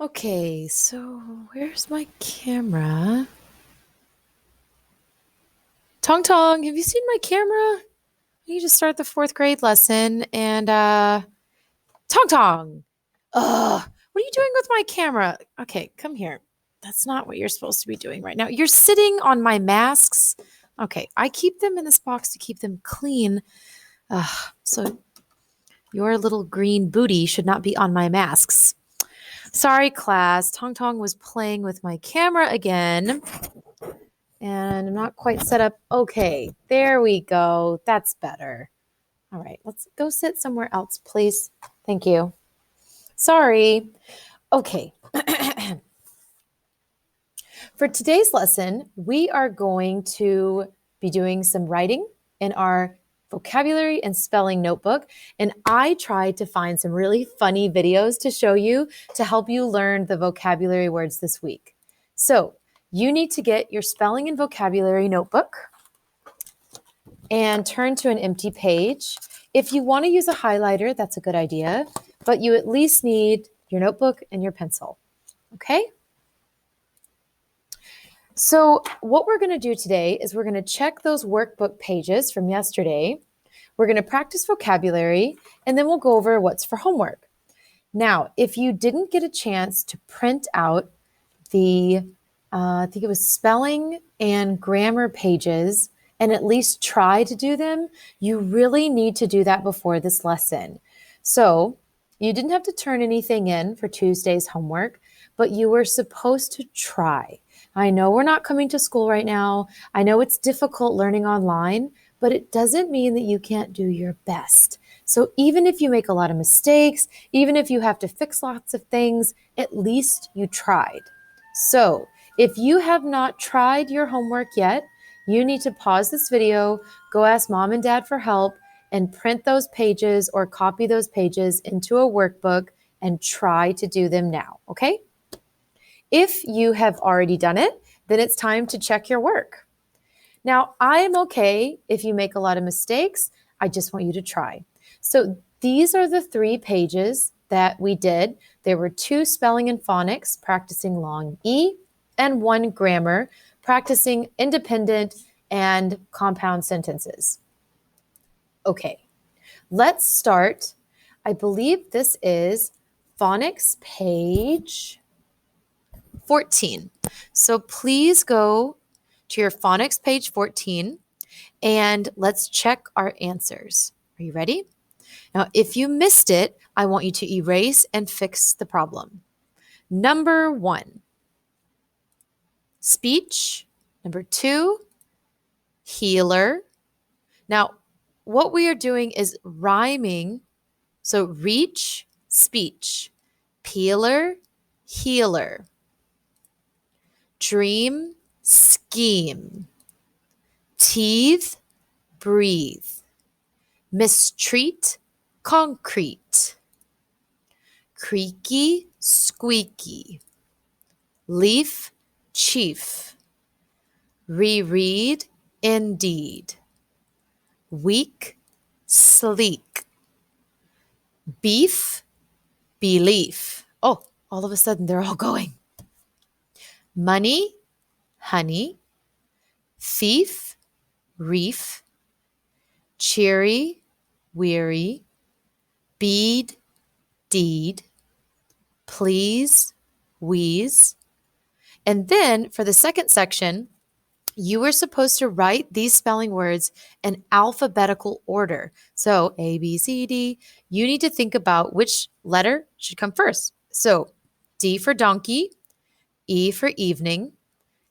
Okay, so where's my camera? Tong Tong, have you seen my camera? I need to start the fourth grade lesson and Tong Tong. Ugh, what are you doing with my camera? Okay, come here. That's not what you're supposed to be doing right now. You're sitting on my masks. Okay, I keep them in this box to keep them clean. So your little green booty should not be on my masks. Sorry, class. Tong Tong was playing with my camera again. And I'm not quite set up. Okay, there we go. That's better. All right, let's go sit somewhere else, please. Thank you. Sorry. Okay. For today's lesson, we are going to be doing some writing in our vocabulary and spelling notebook. And I tried to find some really funny videos to show you to help you learn the vocabulary words this week. So you need to get your spelling and vocabulary notebook and turn to an empty page. If you want to use a highlighter, that's a good idea, but you at least need your notebook and your pencil. Okay? So, what we're going to do today is we're going to check those workbook pages from yesterday. We're going to practice vocabulary, and then we'll go over what's for homework. Now, if you didn't get a chance to print out the, I think it was spelling and grammar pages, and at least try to do them, you really need to do that before this lesson. So, you didn't have to turn anything in for Tuesday's homework, but you were supposed to try. I know we're not coming to school right now. I know it's difficult learning online, but it doesn't mean that you can't do your best. So even if you make a lot of mistakes, even if you have to fix lots of things, at least you tried. So if you have not tried your homework yet, you need to pause this video, go ask mom and dad for help, and print those pages or copy those pages into a workbook and try to do them now, okay? If you have already done it, then it's time to check your work. Now, I am okay if you make a lot of mistakes. I just want you to try. So these are the 3 pages that we did. There were 2 spelling and phonics, practicing long E, and 1 grammar, practicing independent and compound sentences. Okay, let's start. I believe this is phonics page 14. So please go to your phonics page 14 and let's check our answers. Are you ready? Now, if you missed it, I want you to erase and fix the problem. Number 1, speech. Number 2, healer. Now, what we are doing is rhyming. So reach, speech, peeler, healer, dream, scheme, teeth, breathe, mistreat, concrete, creaky, squeaky, leaf, chief, reread, indeed, weak, sleek, beef, belief. Oh, all of a sudden they're all going. Money, honey, thief, reef, cheery, weary, bead, deed, please, wheeze. And then for the second section, you were supposed to write these spelling words in alphabetical order. So A, B, C, D, you need to think about which letter should come first. So D for donkey, E for evening,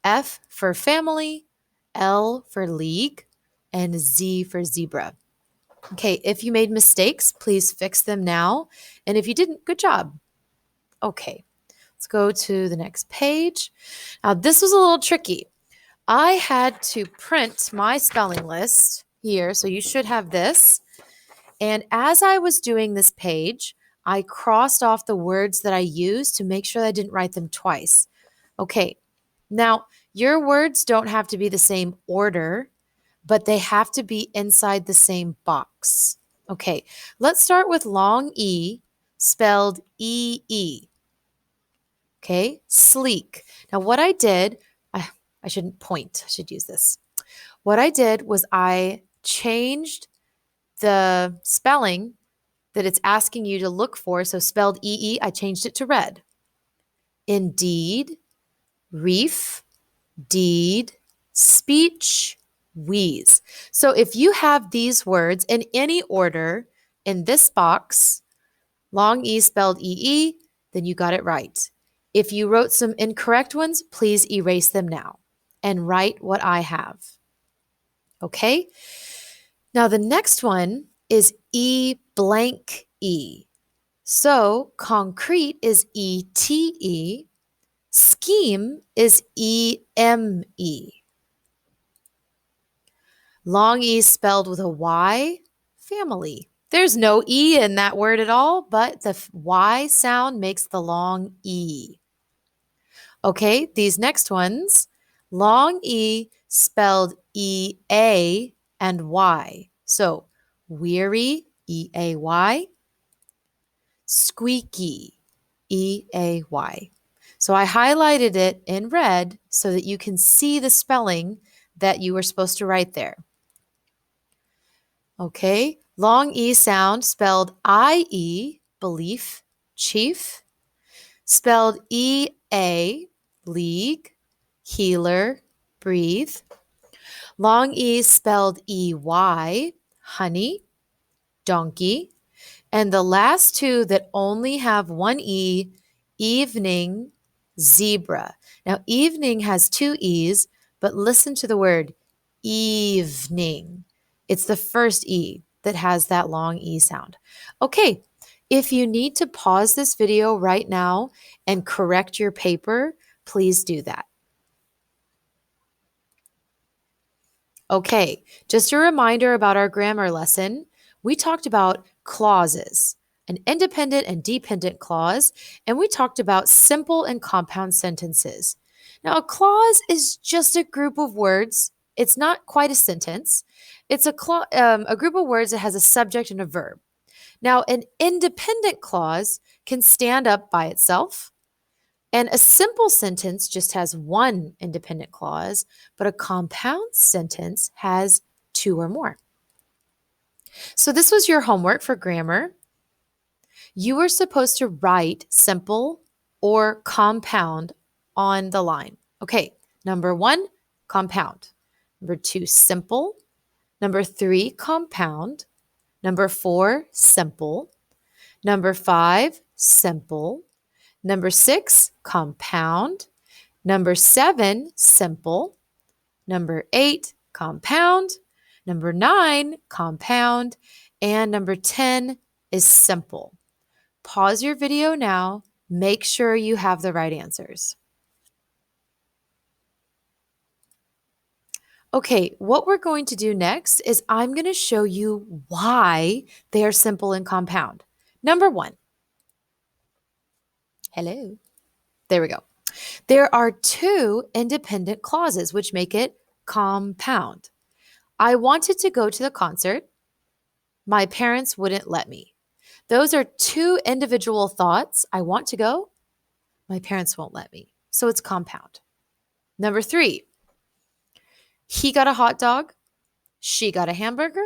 F for family, L for league, and Z for zebra. Okay, if you made mistakes, please fix them now. And if you didn't, good job. Okay, let's go to the next page. Now, this was a little tricky. I had to print my spelling list here, so you should have this. And as I was doing this page, I crossed off the words that I used to make sure that I didn't write them twice. Okay, now your words don't have to be the same order, but they have to be inside the same box. Okay, let's start with long E, spelled E-E. Okay, sleek. Now what I did, I shouldn't point, I should use this. What I did was I changed the spelling that it's asking you to look for. So spelled E-E, I changed it to red. Indeed, reef, deed, speech, wheeze. So if you have these words in any order in this box, long E spelled E-E, then you got it right. If you wrote some incorrect ones, please erase them now and write what I have. Okay? Now the next one is E blank E. So concrete is E-T-E. Scheme is E-M-E. Long E spelled with a Y, family. There's no E in that word at all, but the Y sound makes the long E. Okay, these next ones, long E spelled E-A and Y. So weary, E-A-Y, squeaky, E-A-Y. So I highlighted it in red so that you can see the spelling that you were supposed to write there. Okay, long E sound spelled I-E, belief, chief, spelled E-A, league, healer, breathe. Long E spelled E-Y, honey, donkey. And the last two that only have one E, evening, zebra. Now, evening has two E's, but listen to the word evening. It's the first E that has that long E sound. Okay, if you need to pause this video right now and correct your paper, please do that. Okay, just a reminder about our grammar lesson. We talked about clauses, an independent and dependent clause, and we talked about simple and compound sentences. Now, a clause is just a group of words. It's not quite a sentence. It's a group of words that has a subject and a verb. Now, an independent clause can stand up by itself, and a simple sentence just has one independent clause, but a compound sentence has two or more. So this was your homework for grammar. You were supposed to write simple or compound on the line. Okay, number 1, compound. Number 2, simple. Number 3, compound. Number 4, simple. Number 5, simple. Number 6, compound. Number 7, simple. Number 8, compound. Number 9, compound. And number 10 is simple. Pause your video now. Make sure you have the right answers. Okay, what we're going to do next is I'm going to show you why they are simple and compound. Number 1. Hello. There we go. There are 2 independent clauses, which make it compound. I wanted to go to the concert. My parents wouldn't let me. Those are 2 individual thoughts. I want to go. My parents won't let me. So it's compound. Number 3. He got a hot dog. She got a hamburger.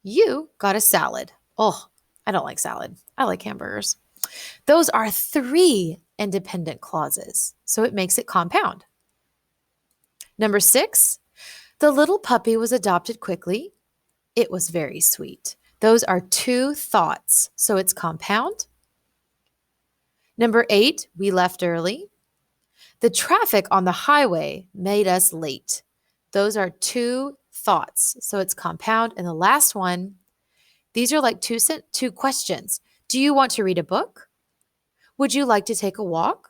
You got a salad. Oh, I don't like salad. I like hamburgers. Those are 3 independent clauses. So it makes it compound. Number 6. The little puppy was adopted quickly. It was very sweet. Those are 2 thoughts. So it's compound. Number 8. We left early. The traffic on the highway made us late. Those are 2 thoughts. So it's compound. And the last one, these are like two questions. Do you want to read a book? Would you like to take a walk?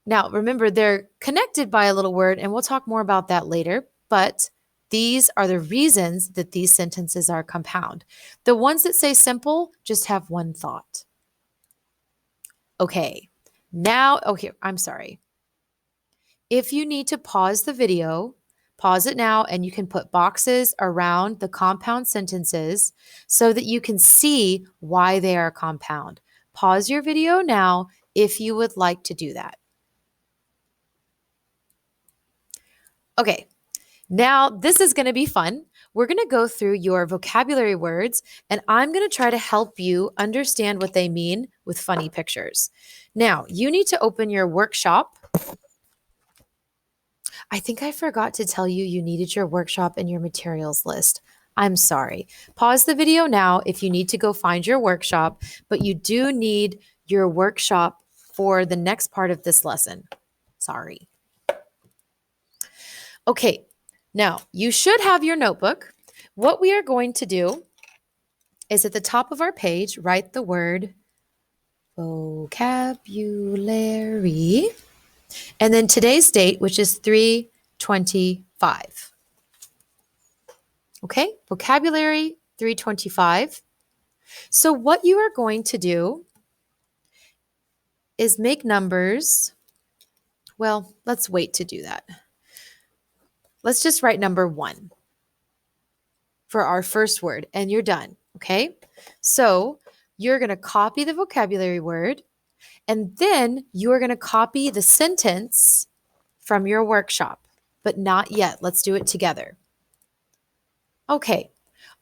Now, remember, they're connected by a little word, and we'll talk more about that later. But these are the reasons that these sentences are compound. The ones that say simple just have one thought. Okay, now, here, I'm sorry. If you need to pause the video, pause it now, and you can put boxes around the compound sentences so that you can see why they are compound. Pause your video now if you would like to do that. Okay, now this is going to be fun. We're going to go through your vocabulary words, and I'm going to try to help you understand what they mean with funny pictures. Now, you need to open your workshop. I think I forgot to tell you you needed your workshop and your materials list. I'm sorry. Pause the video now if you need to go find your workshop, but you do need your workshop for the next part of this lesson. Sorry. Okay, now you should have your notebook. What we are going to do is at the top of our page, write the word vocabulary, and then today's date, which is 3/25. Okay, vocabulary 3/25. So what you are going to do is make numbers. Well, let's wait to do that. Let's just write number 1 for our first word, and you're done. Okay, so you're going to copy the vocabulary word, and then you are going to copy the sentence from your workshop, but not yet. Let's do it together. Okay,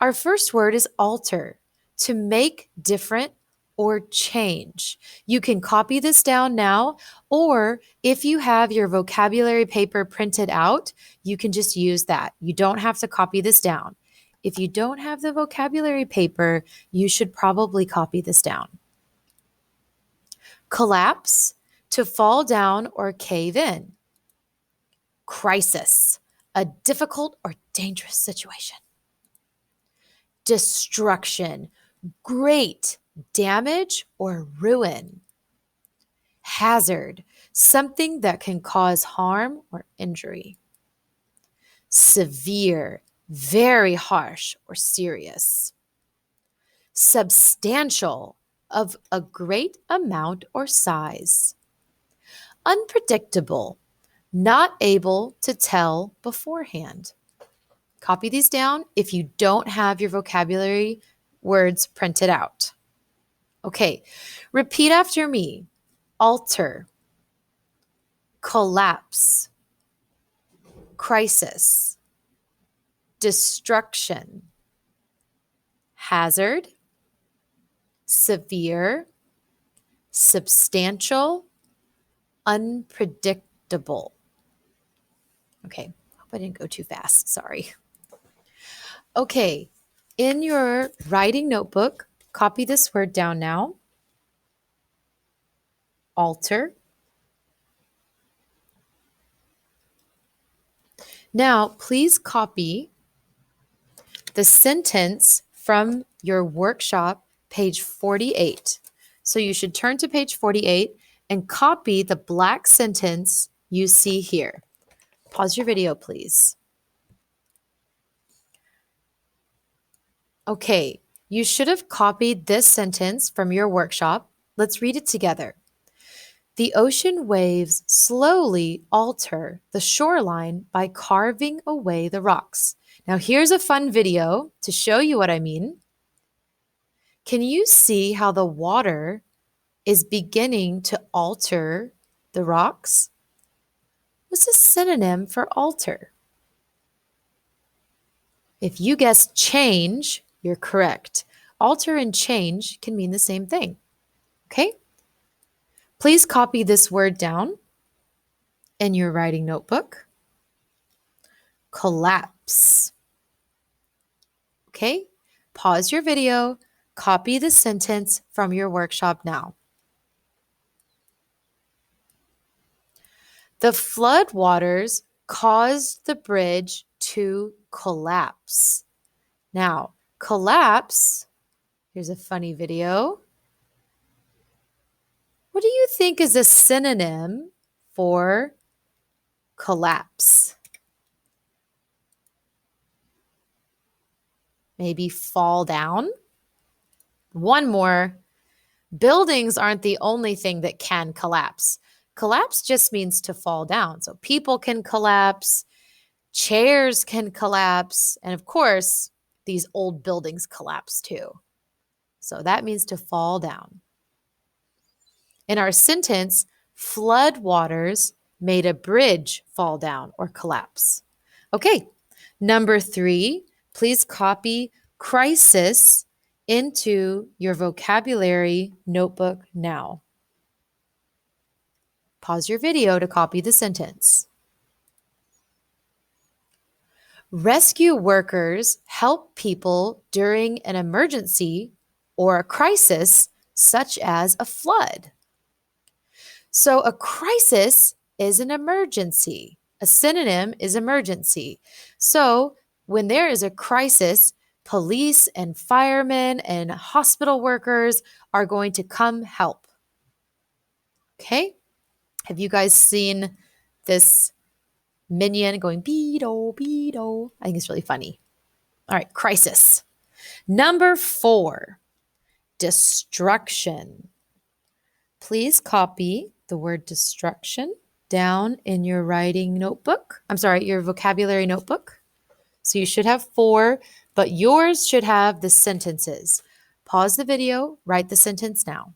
our first word is alter, to make different or change. You can copy this down now, or if you have your vocabulary paper printed out, you can just use that. You don't have to copy this down. If you don't have the vocabulary paper, you should probably copy this down. Collapse, to fall down or cave in. Crisis, a difficult or dangerous situation. Destruction, great damage or ruin. Hazard, something that can cause harm or injury. Severe, very harsh or serious. Substantial, of a great amount or size. Unpredictable, not able to tell beforehand. Copy these down if you don't have your vocabulary words printed out. Okay, repeat after me. Alter, collapse, crisis, destruction, hazard, severe, substantial, unpredictable. Okay, hope I didn't go too fast. Sorry. Okay, in your writing notebook, copy this word down now. Alter. Now, please copy the sentence from your workshop, page 48. So you should turn to page 48 and copy the black sentence you see here. Pause your video, please. Okay, you should have copied this sentence from your workshop. Let's read it together. The ocean waves slowly alter the shoreline by carving away the rocks. Now, here's a fun video to show you what I mean. Can you see how the water is beginning to alter the rocks? What's a synonym for alter? If you guessed change, you're correct. Alter and change can mean the same thing. Okay? Please copy this word down in your writing notebook. Collapse. Okay? Pause your video. Copy the sentence from your workshop now. The floodwaters caused the bridge to collapse. Now, collapse, here's a funny video. What do you think is a synonym for collapse? Maybe fall down? One more. Buildings aren't the only thing that can collapse. Collapse just means to fall down. So people can collapse, chairs can collapse, and of course, these old buildings collapse too. So that means to fall down. In our sentence, flood waters made a bridge fall down or collapse. Okay. Number 3, please copy crisis into your vocabulary notebook now. Pause your video to copy the sentence. Rescue workers help people during an emergency or a crisis, such as a flood. So a crisis is an emergency. A synonym is emergency. So when there is a crisis, police and firemen and hospital workers are going to come help. Okay? Have you guys seen this minion going beedo, beedo? I think it's really funny. All right, crisis. Number 4, destruction. Please copy the word destruction down in your writing notebook. Your vocabulary notebook. So you should have 4, but yours should have the sentences. Pause the video, write the sentence now.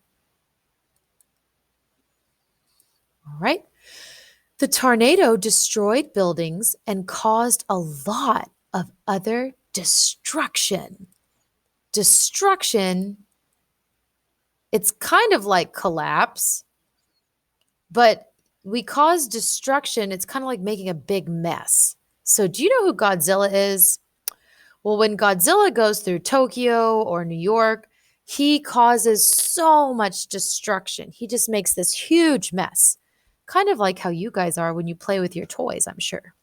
All right. The tornado destroyed buildings and caused a lot of other destruction. Destruction, it's kind of like collapse, but we cause destruction. It's kind of like making a big mess. So do you know who Godzilla is? Well, when Godzilla goes through Tokyo or New York, he causes so much destruction. He just makes this huge mess. Kind of like how you guys are when you play with your toys, I'm sure.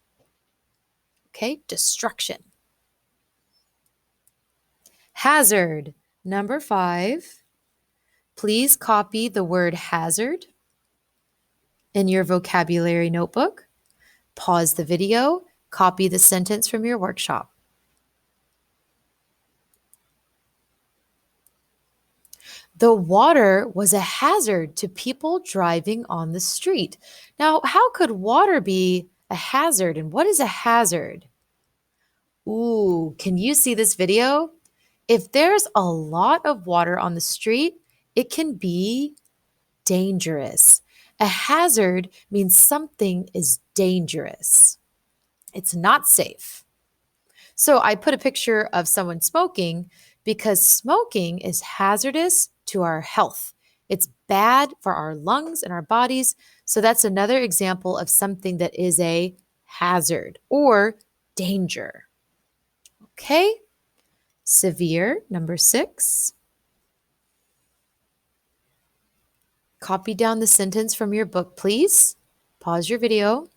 Okay, destruction. Hazard. Number 5. Please copy the word hazard in your vocabulary notebook. Pause the video, copy the sentence from your workshop. The water was a hazard to people driving on the street. Now, how could water be a hazard? And what is a hazard? Ooh, can you see this video? If there's a lot of water on the street, it can be dangerous. A hazard means something is dangerous. It's not safe. So I put a picture of someone smoking because smoking is hazardous to our health. It's bad for our lungs and our bodies. So that's another example of something that is a hazard or danger. Okay. Severe, number 6. Copy down the sentence from your book, please. Pause your video.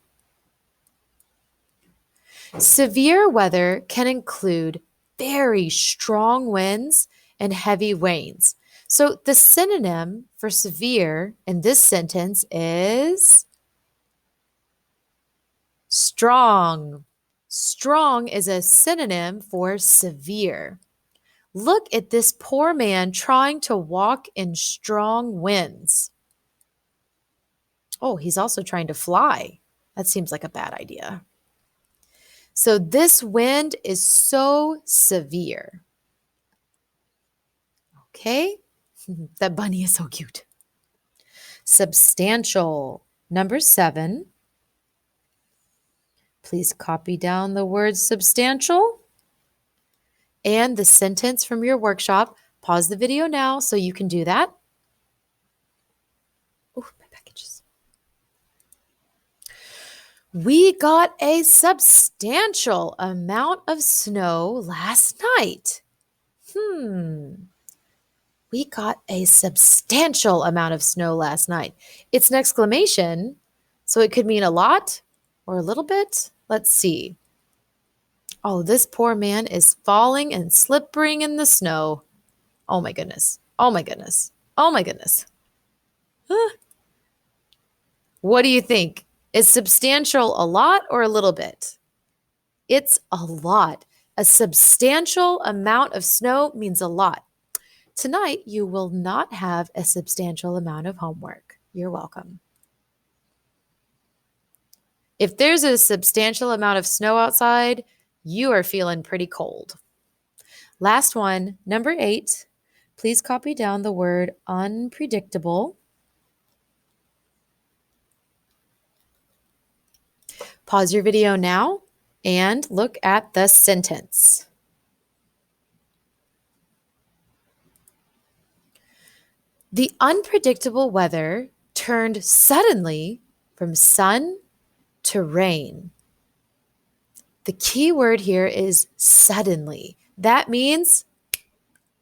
Severe weather can include very strong winds and heavy rains. So the synonym for severe in this sentence is strong. Strong is a synonym for severe. Look at this poor man trying to walk in strong winds. Oh, he's also trying to fly. That seems like a bad idea. So this wind is so severe. Okay, that bunny is so cute. Substantial, number 7. Please copy down the word substantial and the sentence from your workshop. Pause the video now so you can do that. Oh, my packages. We got a substantial amount of snow last night. We got a substantial amount of snow last night. It's an exclamation, so it could mean a lot or a little bit. Let's see. Oh, this poor man is falling and slipping in the snow. Oh my goodness. Oh my goodness. Oh my goodness. What do you think? Is substantial a lot or a little bit? It's a lot. A substantial amount of snow means a lot. Tonight, you will not have a substantial amount of homework. You're welcome. If there's a substantial amount of snow outside, you are feeling pretty cold. Last one, number 8. Please copy down the word unpredictable. Pause your video now and look at the sentence. The unpredictable weather turned suddenly from sun to rain. The key word here is suddenly. That means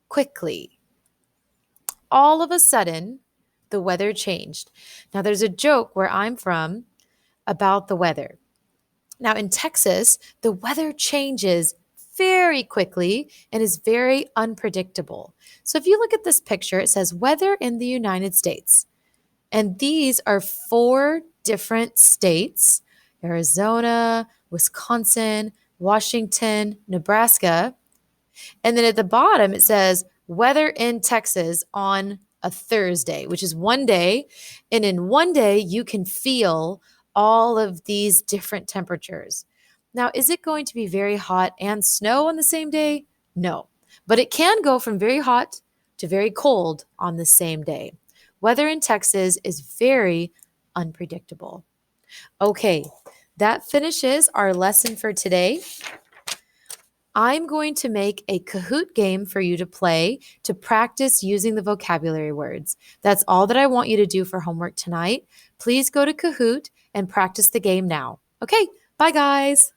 quickly. All of a sudden, the weather changed. Now, there's a joke where I'm from about the weather. Now, in Texas, the weather changes very quickly and is very unpredictable. So, if you look at this picture, it says weather in the United States. And these are 4 different states: Arizona, Wisconsin, Washington, Nebraska. And then at the bottom, it says weather in Texas on a Thursday, which is one day. And in one day, you can feel all of these different temperatures. Now, is it going to be very hot and snow on the same day? No, but it can go from very hot to very cold on the same day. Weather in Texas is very unpredictable. Okay, that finishes our lesson for today. I'm going to make a Kahoot game for you to play to practice using the vocabulary words. That's all that I want you to do for homework tonight. Please go to Kahoot and practice the game now. Okay, bye guys.